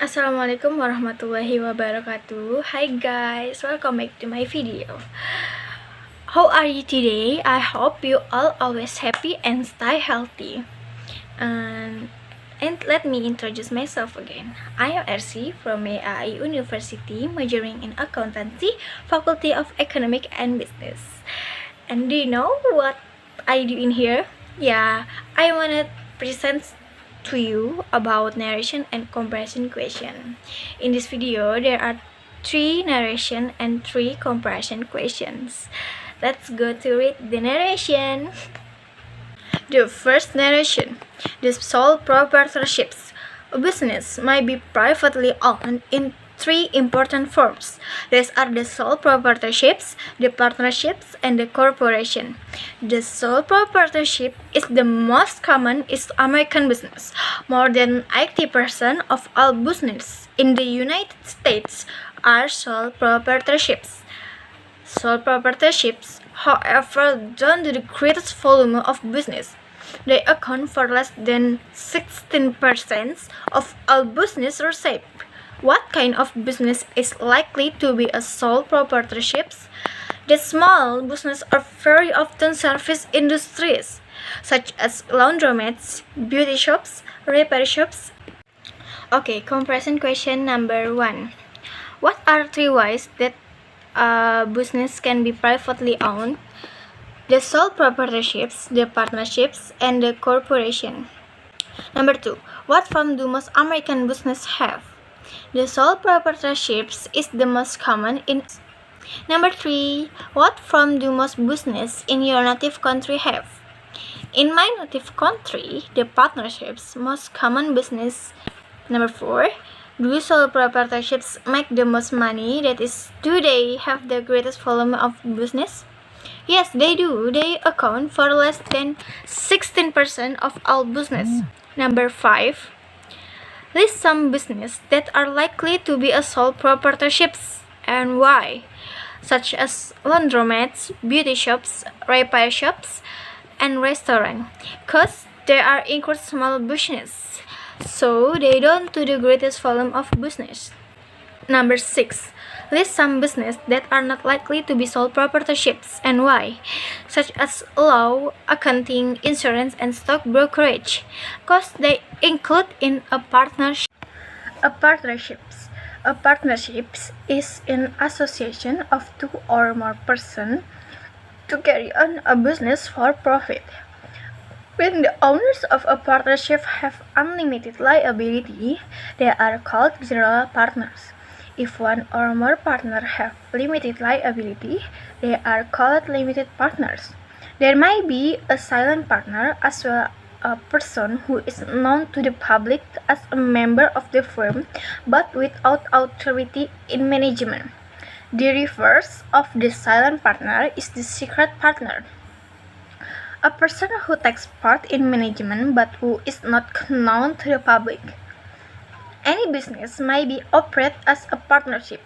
Assalamualaikum warahmatullahi wabarakatuh. Hi guys, welcome back to my video. How are you today? I hope you all always happy and stay healthy. And let me introduce myself again. I am Ersi from Liani University, majoring in accountancy, Faculty of Economic and Business. And do you know what I do in here? Yeah, I wanna present to you about narration and comparison question. In this video, there are 3 narration and 3 comparison questions. Let's go to read the narration. The first narration. The sole proprietorships. A business might be privately owned in 3 important forms. These are the sole proprietorships, the partnerships, and the corporation. The sole proprietorship is the most common in American business. More than 80% of all business in the United States are sole proprietorships. Sole proprietorships, however, don't do the greatest volume of business. They account for less than 16% of all business received. What kind of business is likely to be a sole proprietorship? The small businesses are very often service industries, such as laundromats, beauty shops, repair shops. Okay, comparison question number 1. What are 3 ways that a business can be privately owned? The sole proprietorships, the partnerships, and the corporation. Number 2. What form do most American businesses have? The sole proprietorships is the most common in. Number 3. What form do most business in your native country have? In my native country, the partnerships most common business. Number 4. Do sole proprietorships make the most money? That is, do they have the greatest volume of business? Yes, they do. They account for less than 16% of all business. Number 5. List some businesses that are likely to be a sole proprietorships and why, such as laundromats, beauty shops, repair shops, and restaurants, because they are include small business, so they don't do the greatest volume of business. Number 6. List some businesses that are not likely to be sole proprietorships and why, such as law, accounting, insurance, and stock brokerage, because they include in a partnership. A partnerships is an association of 2 or more persons to carry on a business for profit. When the owners of a partnership have unlimited liability, they are called general partners. If one or more partners have limited liability, they are called limited partners. There may be a silent partner as well, a person who is known to the public as a member of the firm but without authority in management. The reverse of the silent partner is the secret partner. A person who takes part in management but who is not known to the public. Any business may be operated as a partnership.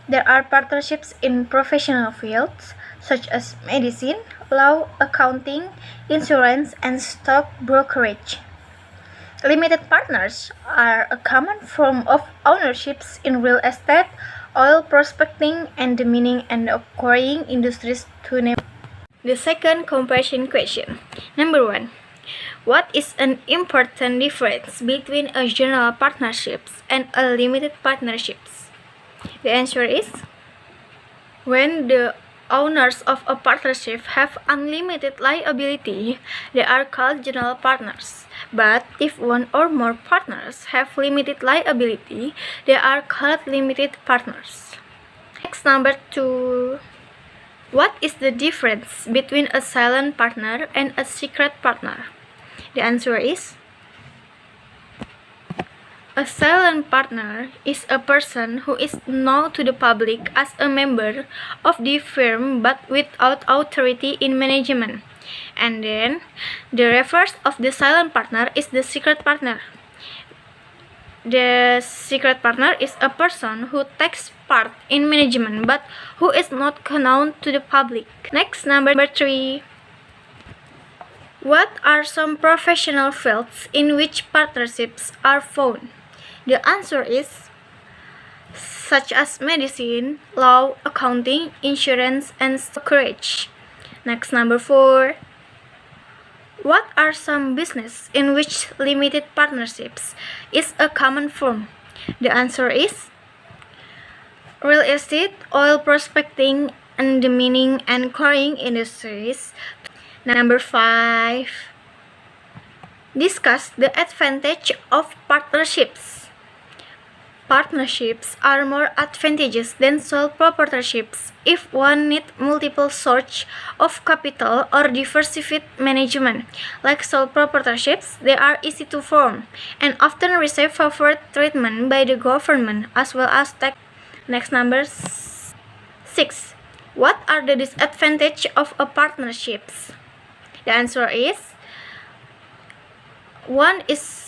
There are partnerships in professional fields such as medicine, law, accounting, insurance, and stock brokerage. Limited partners are a common form of ownership in real estate, oil prospecting, and the mining and quarrying industries to name. The second comparison question. Number 1. What is an important difference between a general partnerships and a limited partnerships? The answer is, when the owners of a partnership have unlimited liability, they are called general partners. But if one or more partners have limited liability, they are called limited partners. Next, number 2. What is the difference between a silent partner and a secret partner? The answer is, a silent partner is a person who is known to the public as a member of the firm but without authority in management. And then, the reverse of the silent partner is the secret partner. The secret partner is a person who takes part in management but who is not known to the public. Next, number 3. What are some professional fields in which partnerships are found? The answer is such as medicine, law, accounting, insurance, and brokerage. Next, number 4. What are some businesses in which limited partnerships is a common form? The answer is real estate, oil prospecting, and the mining and quarrying industries. Number 5. Discuss the advantage of partnerships. Partnerships are more advantageous than sole proprietorships if one needs multiple sources of capital or diversified management. Like sole proprietorships, they are easy to form and often receive favored treatment by the government as well as tax. Next, number 6. What are the disadvantages of a partnerships? The answer is 1 is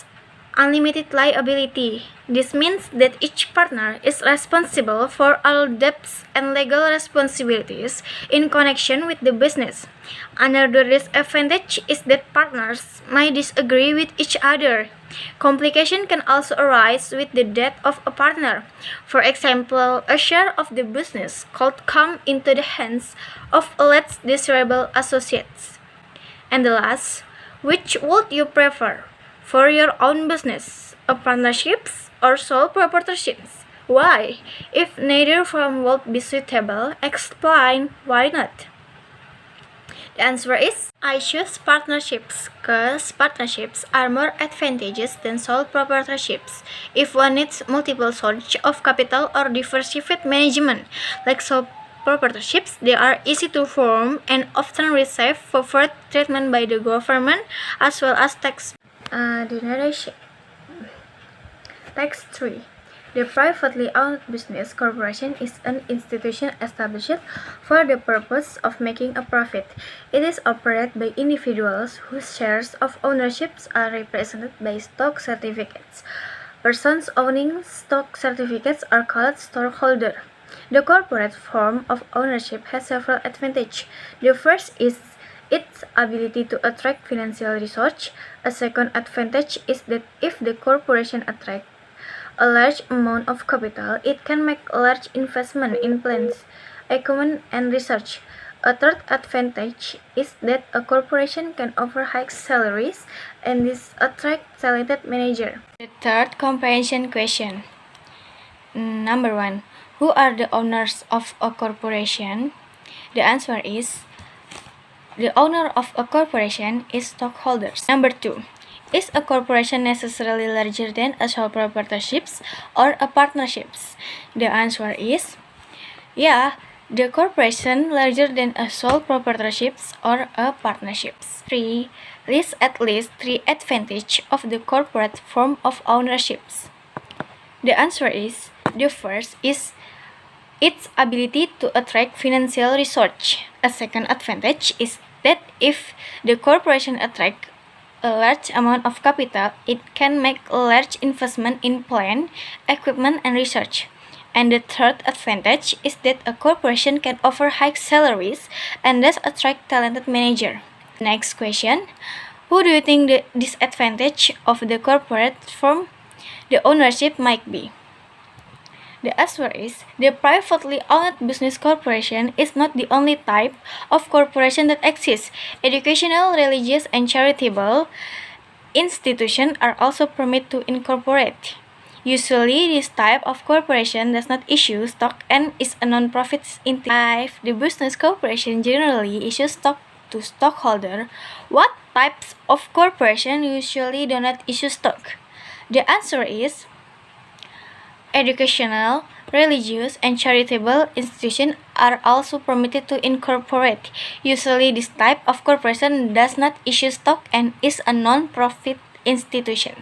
unlimited liability. This means that each partner is responsible for all debts and legal responsibilities in connection with the business. Another disadvantage is that partners might disagree with each other. Complication can also arise with the death of a partner. For example, a share of the business could come into the hands of less desirable associates. And the last, which would you prefer for your own business, a partnerships or sole proprietorships? Why? If neither form would be suitable, explain why not. The answer is I choose partnerships because partnerships are more advantageous than sole proprietorships if one needs multiple sources of capital or diversified management. Like sole proprietorships, they are easy to form and often receive favored treatment by the government as well as tax. The narration. Text 3. The privately owned business corporation is an institution established for the purpose of making a profit. It is operated by individuals whose shares of ownership are represented by stock certificates. Persons owning stock certificates are called stockholders. The corporate form of ownership has several advantages. The first is its ability to attract financial resources. A second advantage is that if the corporation attracts a large amount of capital, it can make a large investment in plants, equipment, and research. A third advantage is that a corporation can offer high salaries and this attract talented managers. The third comprehension question. Number 1. Who are the owners of a corporation? The answer is the owner of a corporation is stockholders. Number 2. Is a corporation necessarily larger than a sole proprietorships or a partnerships? The answer is yeah, the corporation larger than a sole proprietorships or a partnerships. 3. List at least 3 advantages of the corporate form of ownerships. The answer is the first is its ability to attract financial resources. A second advantage is that if the corporation attracts a large amount of capital, it can make a large investment in plant, equipment, and research. And the third advantage is that a corporation can offer high salaries and thus attract talented managers. Next question. Who do you think the disadvantage of the corporate form the ownership might be? The answer is the privately owned business corporation is not the only type of corporation that exists. Educational, religious, and charitable institutions are also permitted to incorporate. Usually, this type of corporation does not issue stock and is a non-profit entity. The business corporation generally issues stock to stockholders. What types of corporation usually do not issue stock? The answer is educational, religious, and charitable institutions are also permitted to incorporate. Usually, this type of corporation does not issue stock and is a non-profit institution.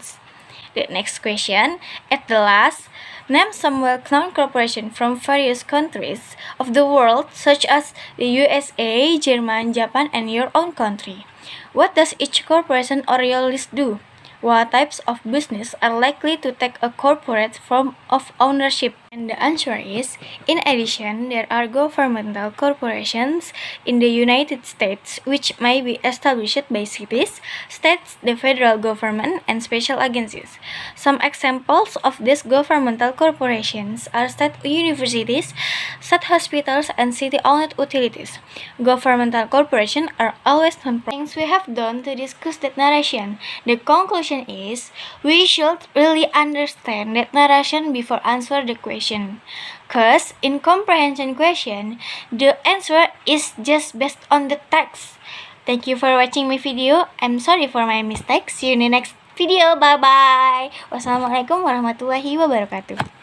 The next question. At the last, name some well-known corporations from various countries of the world, such as the USA, Germany, Japan, and your own country. What does each corporation or your list do? What types of business are likely to take a corporate form of ownership? And the answer is, in addition, there are governmental corporations in the United States which may be established by cities, states, the federal government, and special agencies. Some examples of these governmental corporations are state universities, state hospitals, and city-owned utilities. Governmental corporations are always non-profit. Things we have done to discuss that narration. The conclusion is, we should really understand that narration before answer the question. Cause in comprehension question, the answer is just based on the text. Thank you for watching my video. I'm sorry for my mistakes. See you in the next video. Bye bye. Wassalamualaikum warahmatullahi wabarakatuh.